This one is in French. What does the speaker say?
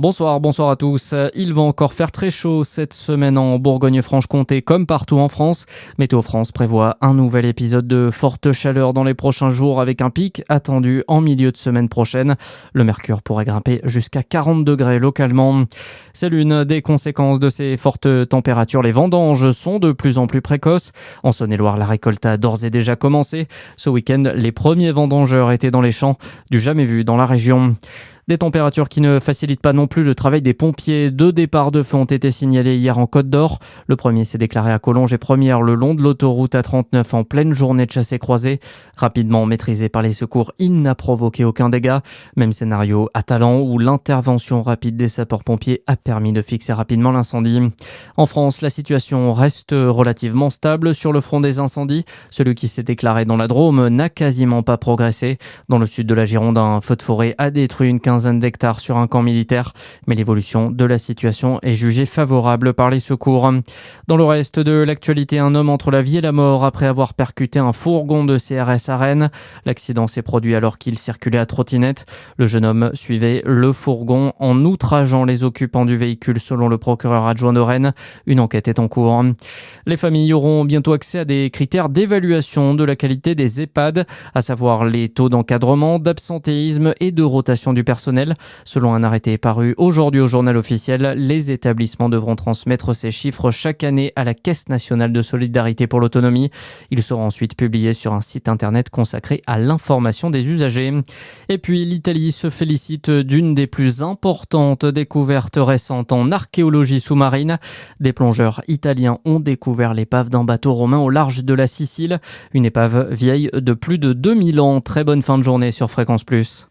Bonsoir à tous. Il va encore faire très chaud cette semaine en Bourgogne-Franche-Comté comme partout en France. Météo France prévoit un nouvel épisode de forte chaleur dans les prochains jours avec un pic attendu en milieu de semaine prochaine. Le mercure pourrait grimper jusqu'à 40 degrés localement. C'est l'une des conséquences de ces fortes températures. Les vendanges sont de plus en plus précoces. En Saône-et-Loire, la récolte a d'ores et déjà commencé. Ce week-end, les premiers vendangeurs étaient dans les champs, du jamais vu dans la région. Des températures qui ne facilitent pas non plus le travail des pompiers. 2 départs de feu ont été signalés hier en Côte d'Or. Le premier s'est déclaré à Collonges et Première le long de l'autoroute A39 en pleine journée de chassé-croisé. Rapidement maîtrisé par les secours, il n'a provoqué aucun dégât. Même scénario à Talent où l'intervention rapide des sapeurs-pompiers a permis de fixer rapidement l'incendie. En France, la situation reste relativement stable sur le front des incendies. Celui qui s'est déclaré dans la Drôme n'a quasiment pas progressé. Dans le sud de la Gironde, un feu de forêt a détruit une quinzaine d'hectares sur un camp militaire, mais l'évolution de la situation est jugée favorable par les secours. Dans le reste de l'actualité, un homme entre la vie et la mort après avoir percuté un fourgon de CRS à Rennes. L'accident s'est produit alors qu'il circulait à trottinette. Le jeune homme suivait le fourgon en outrageant les occupants du véhicule selon le procureur adjoint de Rennes. Une enquête est en cours. Les familles auront bientôt accès à des critères d'évaluation de la qualité des EHPAD, à savoir les taux d'encadrement, d'absentéisme et de rotation du personnel. Selon un arrêté paru aujourd'hui au journal officiel, les établissements devront transmettre ces chiffres chaque année à la Caisse nationale de solidarité pour l'autonomie. Ils seront ensuite publiés sur un site internet consacré à l'information des usagers. Et puis l'Italie se félicite d'une des plus importantes découvertes récentes en archéologie sous-marine. Des plongeurs italiens ont découvert l'épave d'un bateau romain au large de la Sicile. Une épave vieille de plus de 2000 ans. Très bonne fin de journée sur Fréquence Plus.